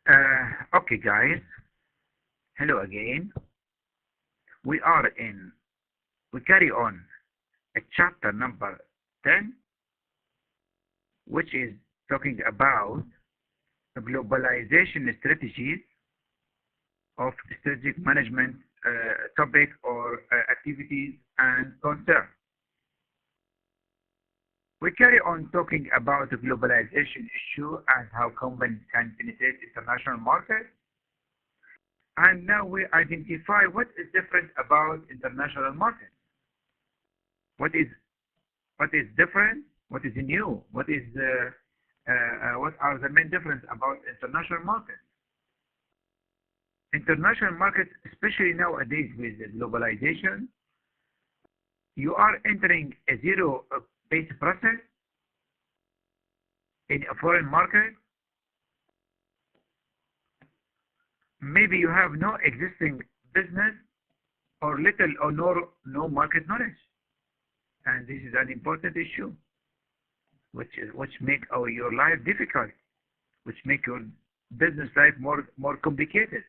Okay, guys. Hello again. We are in. We carry on a chapter number 10, which is talking about the globalization strategies of strategic management topic or activities and concern. We carry on talking about the globalization issue and how companies can penetrate international markets. And now we identify what is different about international markets. What is different? What is new? What are the main difference about international markets? International markets, especially nowadays with globalization, you are entering a zero-based process in a foreign market. Maybe you have no existing business or little or no market knowledge, and this is an important issue, which make your life difficult, which make your business life more complicated,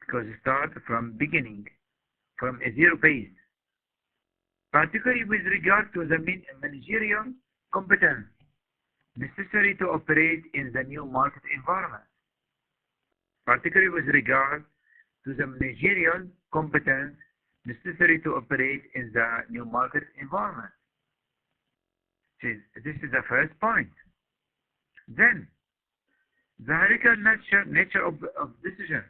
because you start from beginning, from a zero base, particularly with regard to the managerial competence necessary to operate in the new market environment. Particularly with regard to the managerial competence necessary to operate in the new market environment. This is the first point. Then, the hierarchical nature of decision.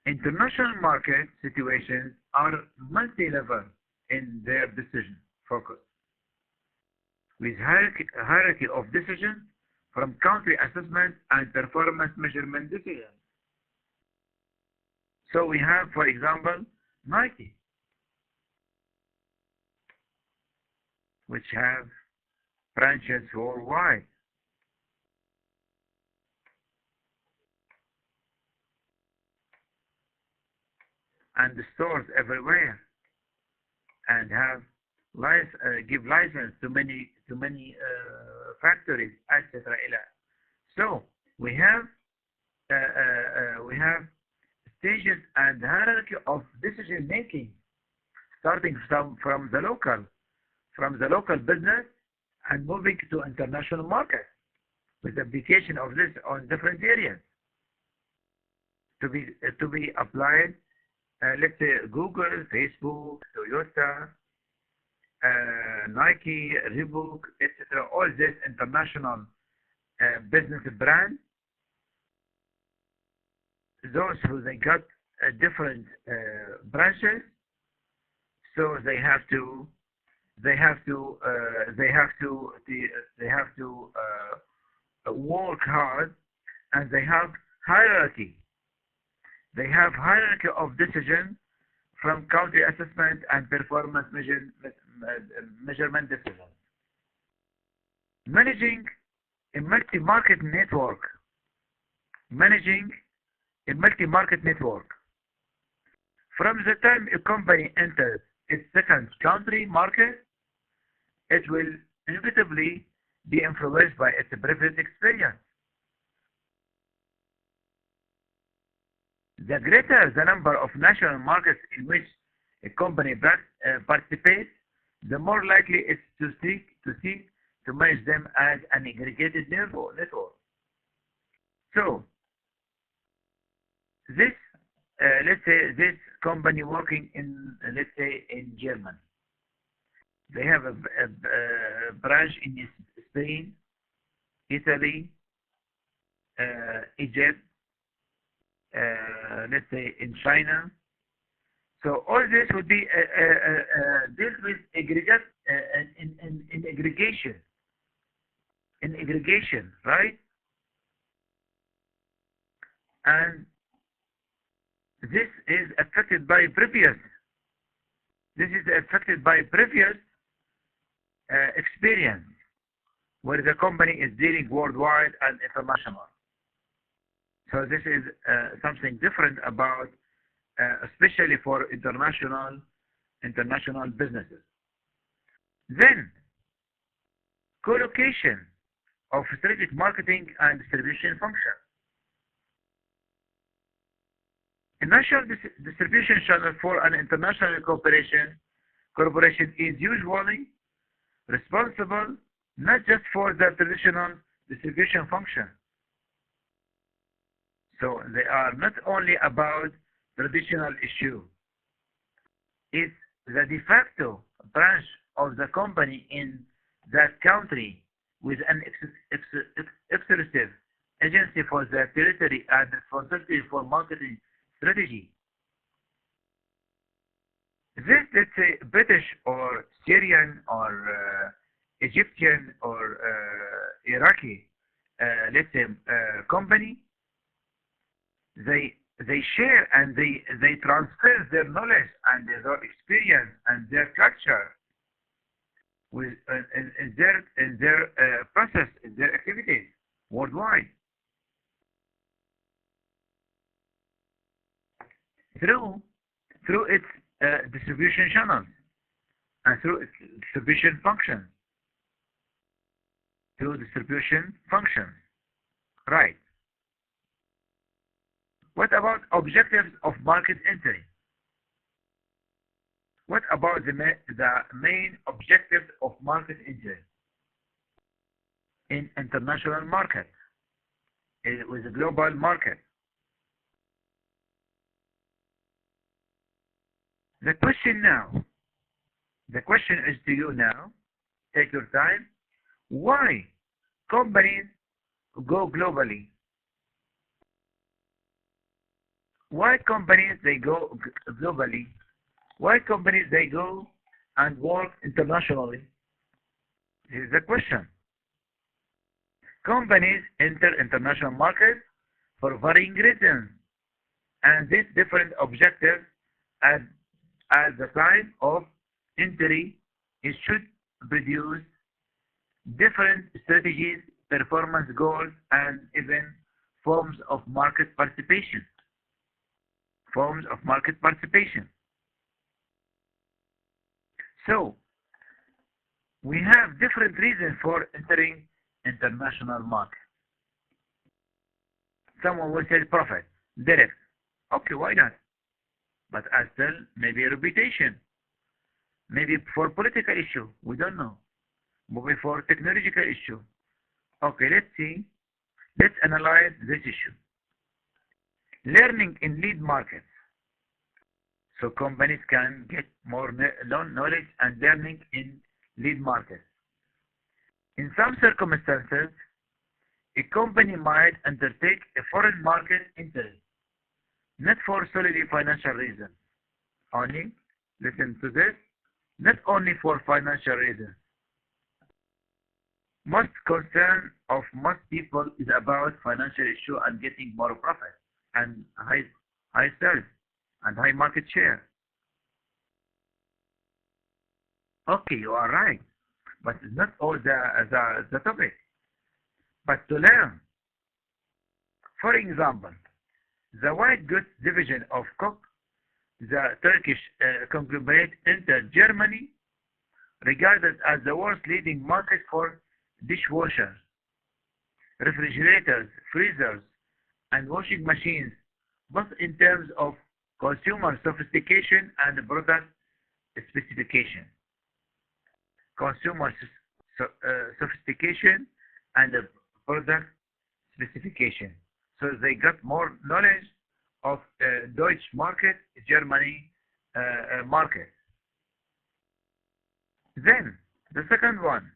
International market situations are multi-level in their decision focus, with hierarchy of decision from country assessment and performance measurement decisions. So we have, for example, Nike, which have branches worldwide. And the stores everywhere, and have give license to many factories, etc. So we have stages and hierarchy of decision making, starting from the local business and moving to international market, with application of this on different areas to be applied. Let's say Google, Facebook, Toyota, Nike, Reebok, etc. All this international business brand. Those who they got different branches, so they have to work hard, and they have hierarchy. They have hierarchy of decision from country assessment and performance measurement decisions. Managing a multi-market network. From the time a company enters its second country market, it will inevitably be influenced by its previous experience. The greater the number of national markets in which a company participates, the more likely it's to seek to manage them as an aggregated network. So, this, let's say, this company working in, let's say, in Germany, they have a branch in Spain, Italy, Egypt, let's say in China. So all this would be dealt with in aggregation, right? And this is affected by previous. Experience, where the company is dealing worldwide and international. So this is something different about, especially for international businesses. Then, co-location of strategic marketing and distribution function. A national distribution channel for an international corporation is usually responsible not just for the traditional distribution function. So they are not only about traditional issue. It's the de facto branch of the company in that country with an exclusive agency for the territory and responsibility for marketing strategy. This, let's say, British or Syrian or Egyptian or Iraqi, let's say, company, they share and they transfer their knowledge and their experience and their culture with in their process, in their activities worldwide through its distribution channels and through its distribution function. Through distribution function, right? What about objectives of market entry? What about the main objectives of market entry in international market, with a global market? The question is to you now, take your time, why companies go globally? Why companies they go globally? Why companies they go and work internationally? This is the question. Companies enter international markets for varying reasons, and these different objectives at the time of entry, it should produce different strategies, performance goals, and even forms of market participation. So, we have different reasons for entering international market. Someone will say profit, direct. Okay, why not? But as well, maybe reputation. Maybe for political issue, we don't know. Maybe for technological issue. Okay, let's see. Let's analyze this issue. Learning in lead markets. So companies can get more knowledge and learning in lead markets. In some circumstances, a company might undertake a foreign market entry, not for solely financial reasons. Only, listen to this, not only for financial reasons. Most concern of most people is about financial issue and getting more profit and high sales and high market share. Okay, you are right, but it's not all the topic. But to learn, for example, the white goods division of Coke, the Turkish conglomerate, entered Germany, regarded as the world's leading market for dishwashers, refrigerators, freezers, and washing machines, both in terms of consumer sophistication and product specification. Consumer sophistication and product specification. So they got more knowledge of Deutsch market, Germany market. Then the second one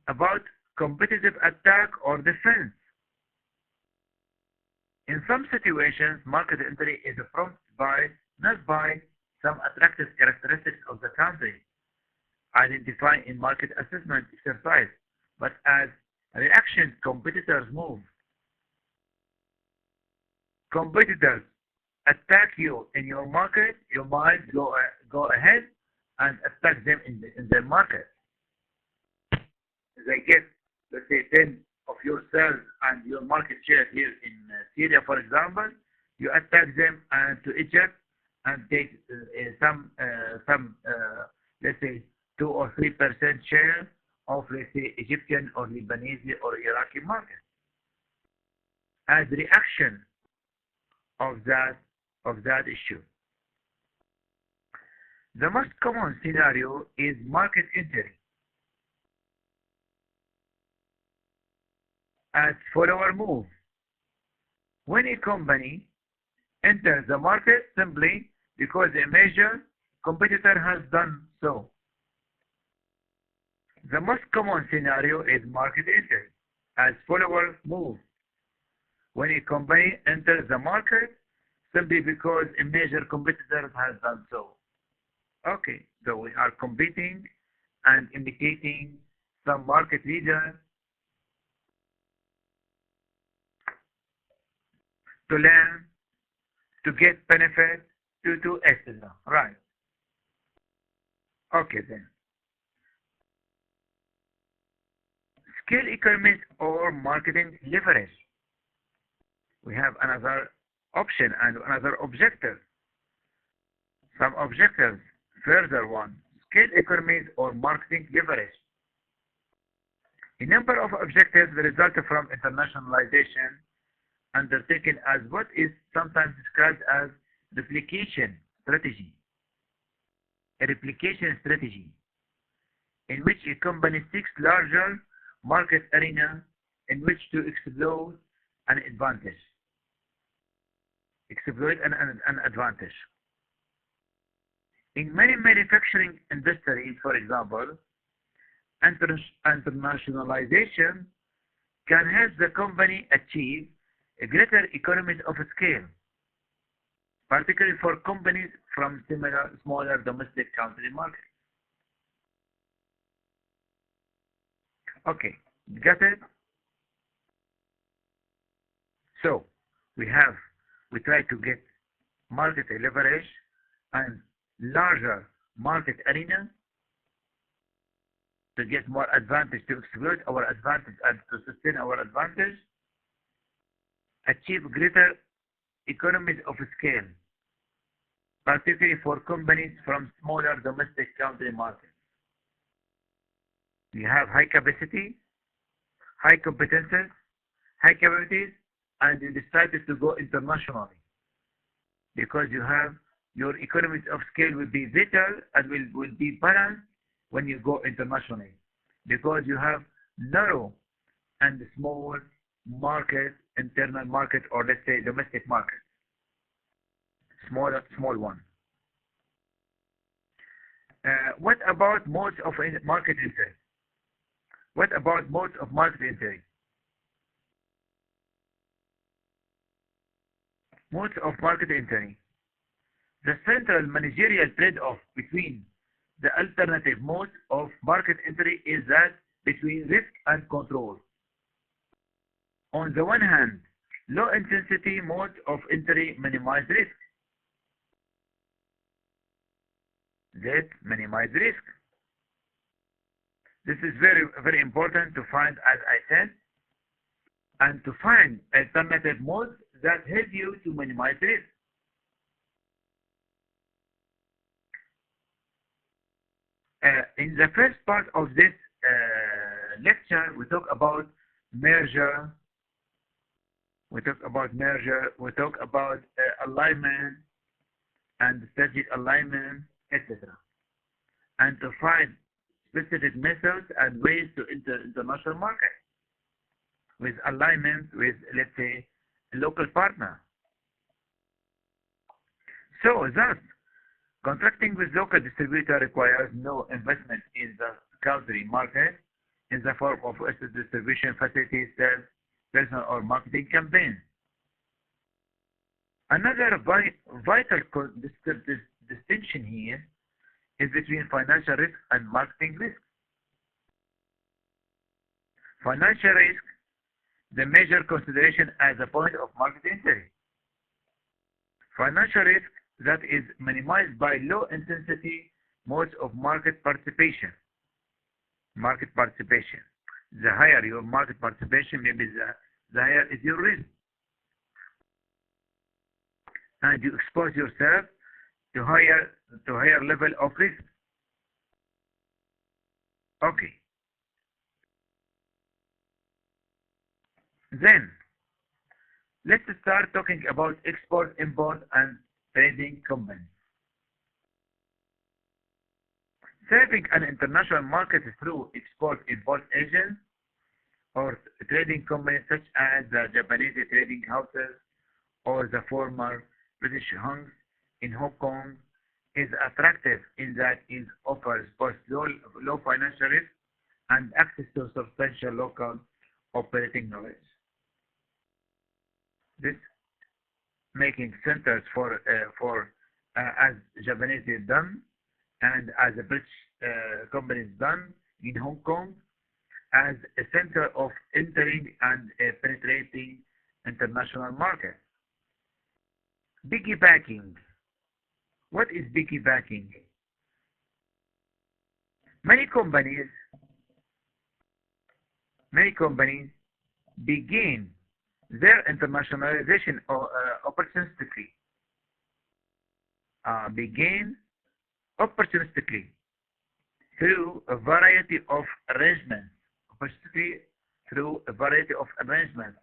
about competitive attack or defense. In some situations, market entry is prompted not by some attractive characteristics of the country identified in market assessment exercise, but as a reaction competitors move. Competitors attack you in your market, you might go ahead and attack them in their market. They get, let's say, 10 of your sales and your market share here in Syria, for example. You attack them and to Egypt and take some let's say 2 or 3% share of, let's say, Egyptian or Lebanese or Iraqi market as reaction of that issue. The most common scenario is market entry as follower move. When a company enters the market simply because a major competitor has done so. The most common scenario is market entry as follower move. When a company enters the market simply because a major competitor has done so. Okay, so we are competing and imitating some market leader to learn, to get benefit, to etc. Right. Okay then. Scale economies or marketing leverage. We have another option and another objective. Some objectives. Further one. Scale economies or marketing leverage. A number of objectives result from internationalization undertaken as what is sometimes described as replication strategy. A replication strategy in which a company seeks larger market arena in which to exploit an advantage. Exploit an advantage. In many manufacturing industries, for example, internationalization can help the company achieve a greater economies of scale, particularly for companies from smaller domestic country markets. Okay, got it? So, we try to get market leverage and larger market arena to get more advantage, to exploit our advantage and to sustain our advantage, achieve greater economies of scale, particularly for companies from smaller domestic country markets. We have high capacity, high competences, high capabilities, and you decided to go internationally because you have your economies of scale will be better and will be balanced when you go internationally because you have narrow and small market, internal market, or let's say domestic market, small one. What about modes of market entry? What about modes of market entry? Modes of market entry. The central managerial trade-off between the alternative modes of market entry is that between risk and control. On the one hand, low-intensity modes of entry minimize risk. That minimize risk. This is very, very important to find, as I said, and to find alternative modes that help you to minimize risk. In the first part of this lecture, we talk about merger. We talk about alignment and strategic alignment, etc. And to find specific methods and ways to enter international market with alignment with, let's say, a local partner. So thus, contracting with local distributor requires no investment in the country market in the form of distribution facilities, sales, personal or marketing campaigns. Another vital distinction here is between financial risk and marketing risk. Financial risk, the major consideration as a point of market entry. Financial risk that is minimized by low intensity modes of market participation. Market participation. The higher your market participation, maybe the higher is your risk. And you expose yourself to higher level of risk. Okay. Then, let's start talking about export, import, and trading companies. Serving an international market through export-import agents or trading companies such as the Japanese trading houses or the former British Hunks in Hong Kong is attractive in that it offers both low financial risk and access to substantial local operating knowledge. This making centers as Japanese is done and as a British company is done in Hong Kong as a center of entering and penetrating international markets. Piggybacking. What is piggybacking? Many companies begin their internationalization opportunistically. Begin opportunistically through a variety of arrangements. Opportunistically through a variety of arrangements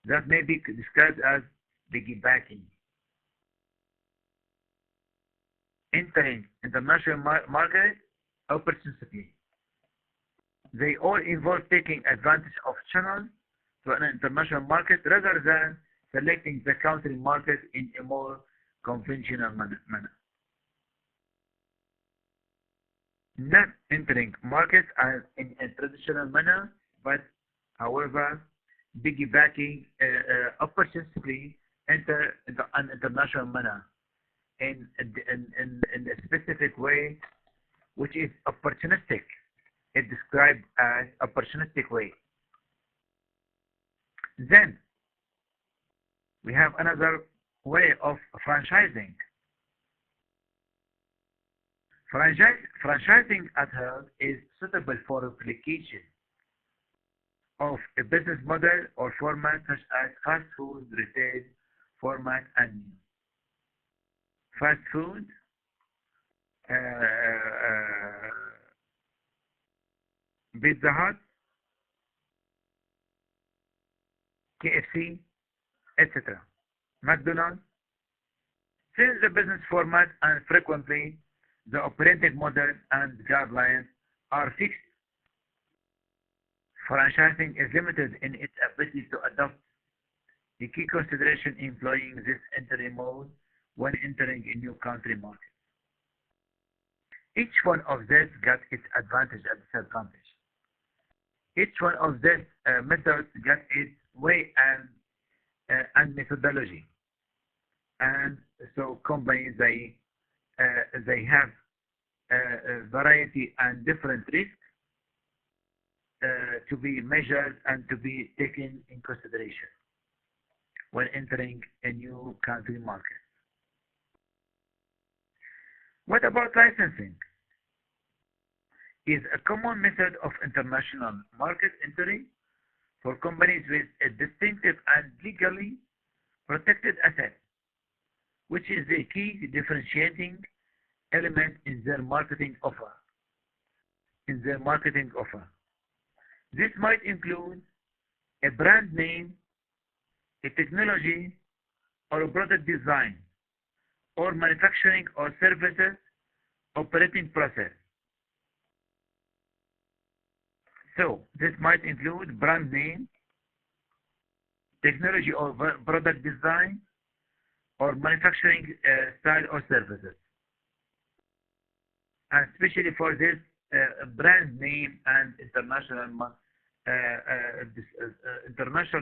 that may be described as piggybacking. Entering international market opportunistically. They all involve taking advantage of channels to an international market rather than selecting the country market in a more conventional manner. Not entering markets in a traditional manner, but however, piggybacking opportunistically enter an international manner in a specific way, which is opportunistic. It's described as opportunistic way. Then we have another way of franchising. Franchising at hand is suitable for replication of a business model or format such as fast food, retail format, and fast food, Pizza Hut, KFC, etc. McDonald's. Since the business format and frequently the operating models and guidelines are fixed, franchising is limited in its ability to adopt the key consideration employing this entry mode when entering a new country market. Each one of these got its advantage and disadvantage. Each one of these methods got its way and methodology. And so companies, they have a variety and different risks to be measured and to be taken in consideration when entering a new country market. What about licensing? Is a common method of international market entry for companies with a distinctive and legally protected asset, which is the key differentiating element in their marketing offer. This might include a brand name, a technology, or a product design, or manufacturing or services operating process. So this might include brand name, technology or product design, or manufacturing style or services. And especially for this brand name and international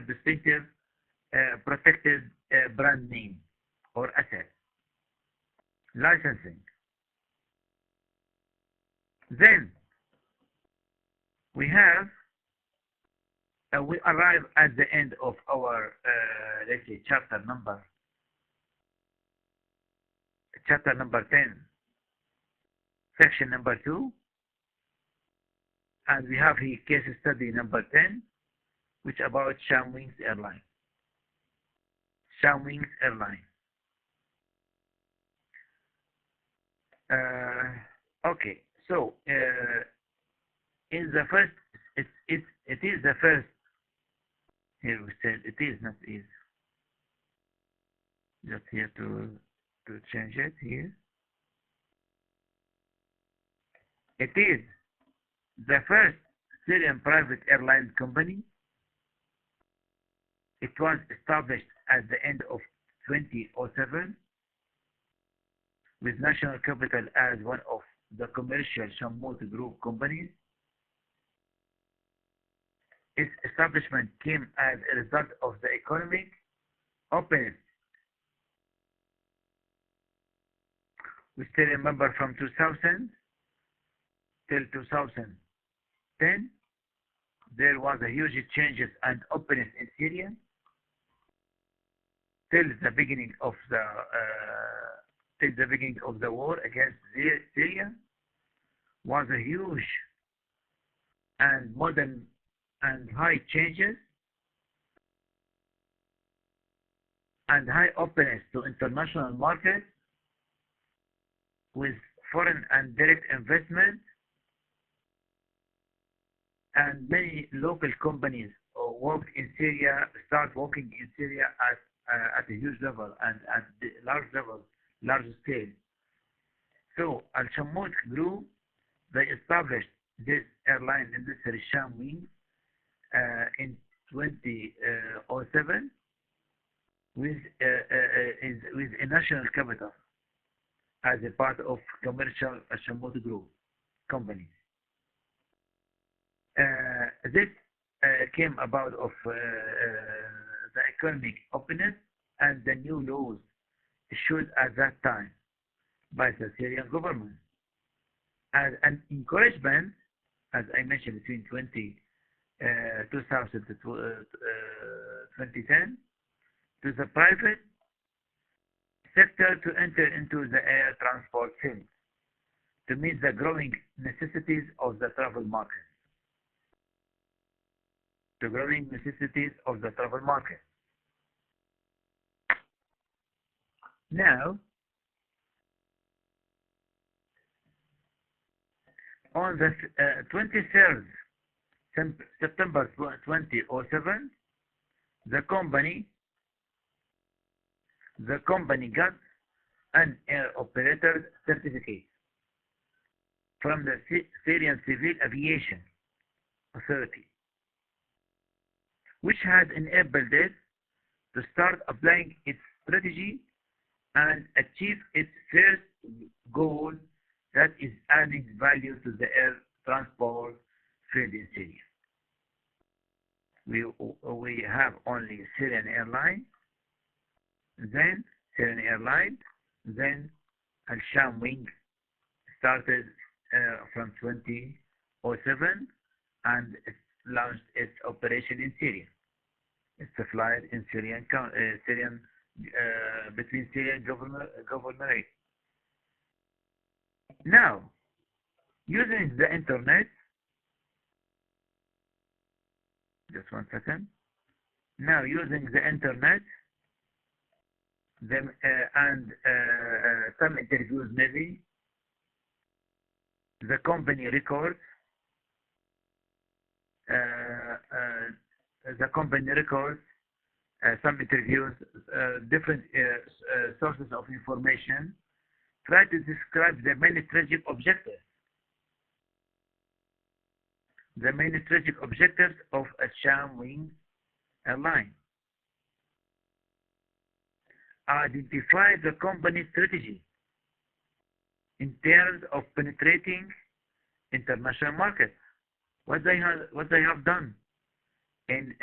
distinctive protected brand name or asset. Licensing. Then we arrive at the end of our let's say chapter number 10, section number 2, and we have here case study number 10, which about Shamwings Airline. Okay, so in the first, it is the first Here we said it is, not is. Just here to change it here. It is the first Syrian private airline company. It was established at the end of 2007 with national capital as one of the commercial Shammout group companies. Its establishment came as a result of the economic openness. We still remember from 2000 till 2010, there was a huge changes and openness in Syria. Till the beginning of the war against Syria was a huge and modern and high changes and high openness to international markets with foreign and direct investment, and many local companies worked in Syria, start working in Syria at a huge level and at the large scale. So Al-Shammout grew. They established this airline industry Sham Wing in 2007 with a national capital as a part of commercial Shammout group companies. This came about of the economic openness and the new laws issued at that time by the Syrian government as an encouragement, as I mentioned, between 2000 to 2010 to the private sector to enter into the air transport field to meet the growing necessities of the travel market. The growing necessities of the travel market. Now, on the 23rd September 2007, the company got an air operator certificate from the Syrian Civil Aviation Authority, which had enabled it to start applying its strategy and achieve its first goal, that is adding value to the air transport field in Syria. We have only Syrian Airlines, then Al-Sham Wing started from 2007 and it launched its operation in Syria. It's a flight in between Syrian governorate. Now, using the internet, just one second. Now, using the internet, and some interviews maybe, the company records some interviews, different sources of information, try to describe the main strategic objectives. The main strategic objectives of a Sham Wing airline. Identify the company strategy in terms of penetrating international markets. What they have done in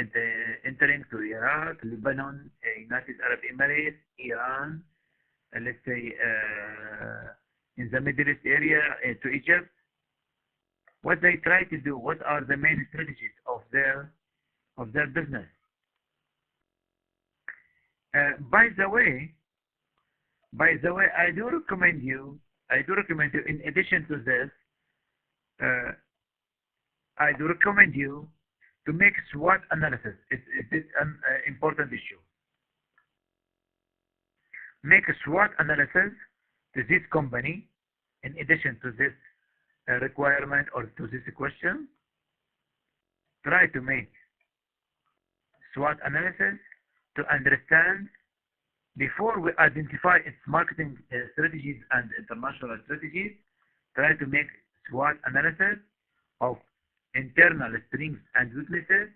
entering to Iraq, Lebanon, United Arab Emirates, Iran, let's say in the Middle East area, to Egypt. What they try to do, what are the main strategies of their business? By the way, I do recommend you, in addition to this, I do recommend you to make SWOT analysis. It's an important issue. Make a SWOT analysis to this company, in addition to this requirement or to this question. Try to make SWOT analysis to understand before we identify its marketing strategies and international strategies. Try to make SWOT analysis of internal strengths and weaknesses.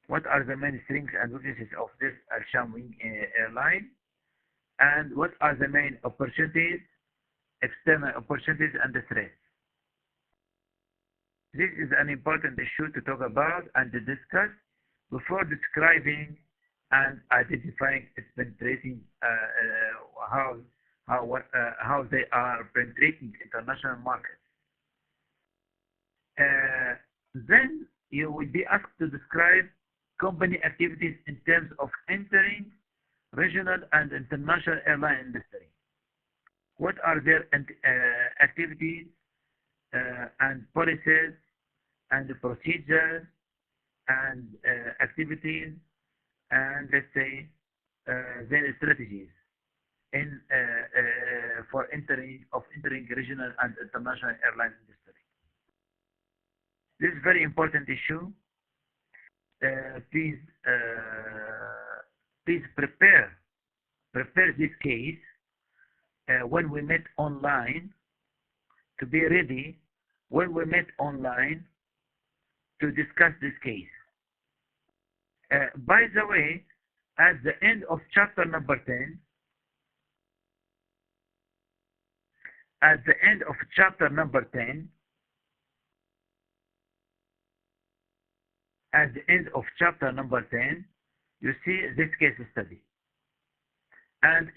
What are the main strengths and weaknesses of this Al-Sham airline? And what are the main opportunities, external opportunities and the threats? This is an important issue to talk about and to discuss before describing and identifying its penetrating, how they are penetrating international markets. Then you will be asked to describe company activities in terms of entering regional and international airline industry. What are their activities and policies and procedures and activities and let's say their strategies in for entering regional and international airline industry. This is a very important issue. Please prepare this case when we meet online, to be ready when we meet online to discuss this case. By the way, at the end of chapter number 10, you see this case study, and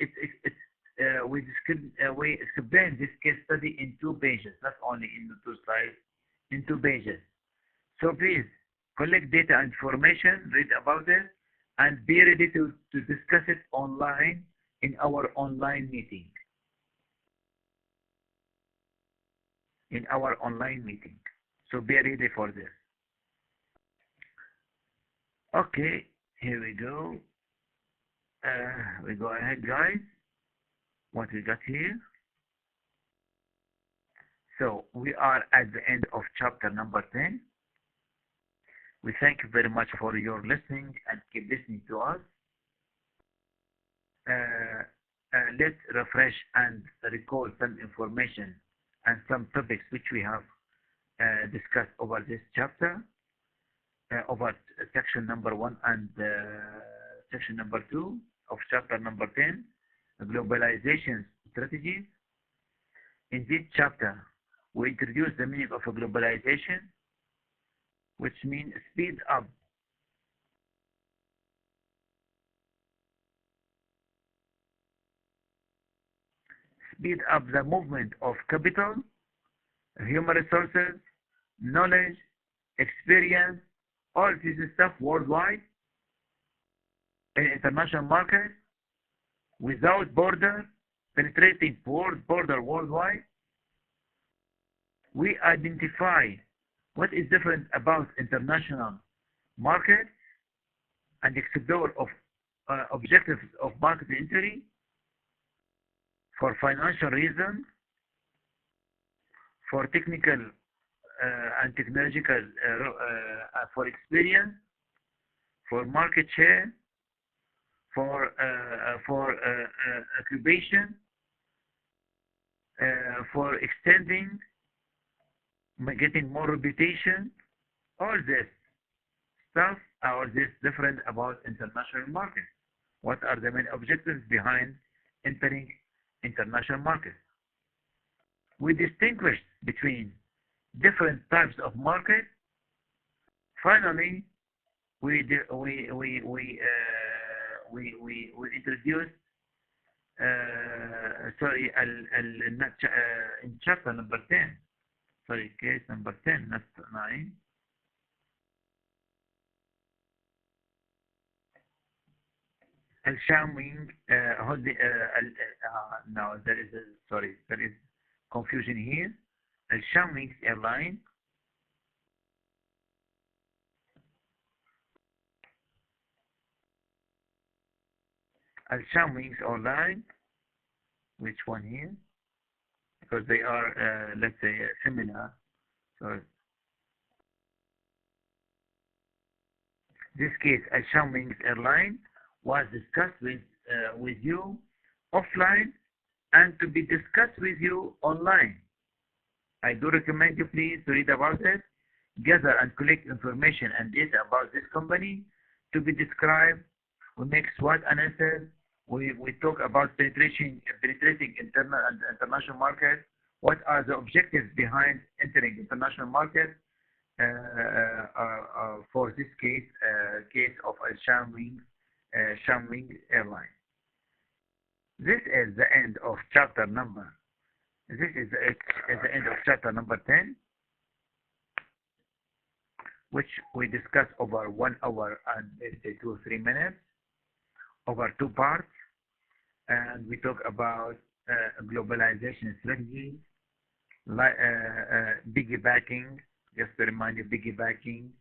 we explain this case study in 2 pages, not only in the 2 slides, in 2 pages. So please collect data and information, read about it, and be ready to discuss it online in our online meeting. So be ready for this. Okay, here we go. We go ahead, guys. What we got here? So we are at the end of chapter number 10. We thank you very much for your listening and keep listening to us. Let's refresh and recall some information and some topics which we have discussed over this chapter, over section number 1 and section number 2 of chapter number 10, Globalization Strategies. In this chapter, we introduce the meaning of a globalization, which means speed up the movement of capital, human resources, knowledge, experience, all this stuff worldwide in international markets without border, penetrating border worldwide. We identify what is different about international markets and explore of objectives of market entry for financial reasons, for technical and technological, for experience, for market share, for occupation, for extending, getting more reputation. All this stuff, or this different about international markets. What are the main objectives behind entering international markets? We distinguish between different types of markets. Finally, we introduce in chapter number 10, case number 10, not 9. Al-Shaming, no, there is confusion here. Al-Shaming airline airline, which one here? Because they are, let's say, similar. So This case, Al Wings Airline was discussed with you offline and to be discussed with you online. I do recommend you please to read about it, gather and collect information and data about this company to be described. We make SWOT analysis. We talk about penetrating internal and international markets. What are the objectives behind entering international markets? For this case of Shamwing Airline. This is the end of chapter number. This is the end of chapter number 10, which we discussed over 1 hour and let's say 2 or 3 minutes, over 2 parts, and we talk about globalization strategy, piggybacking. Just to remind you, piggybacking,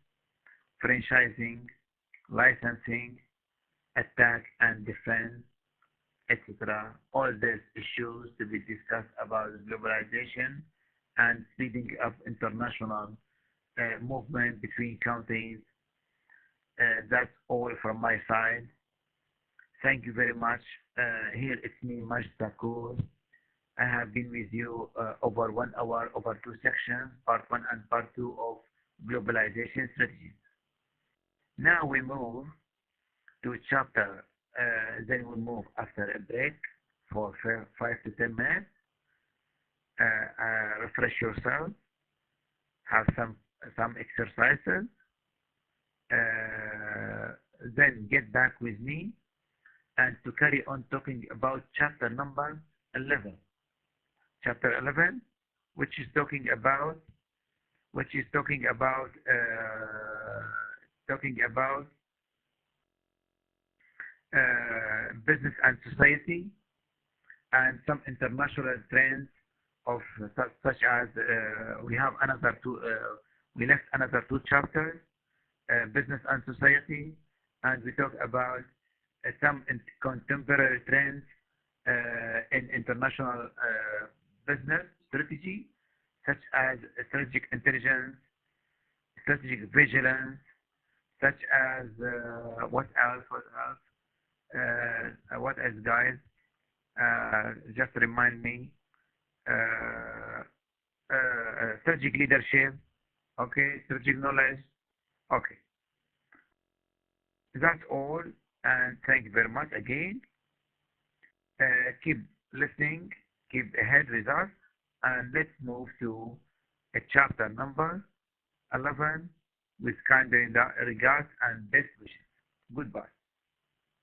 franchising, licensing, attack and defense, etc. All these issues to be discussed about globalization and speeding up international movement between countries. That's all from my side. Thank you very much. Here it's me, Majd Thakur. I have been with you over 1 hour, over 2 sections, part 1 and part 2 of Globalization Strategies. Now we move to chapter, then we move after a break for 5 to 10 minutes. Refresh yourself, have some exercises, then get back with me and to carry on talking about chapter number 11. Chapter 11, which is talking about business and society and some international trends of such as we have another two. We left another 2 chapters, business and society, and we talk about some contemporary trends in international business strategy, such as strategic intelligence, strategic vigilance, such as what else, guys? Just remind me. Strategic leadership, okay, strategic knowledge, okay. That's all, and thank you very much again. Keep listening, keep ahead with us, and let's move to a chapter number 11 with kind regards and best wishes. Goodbye.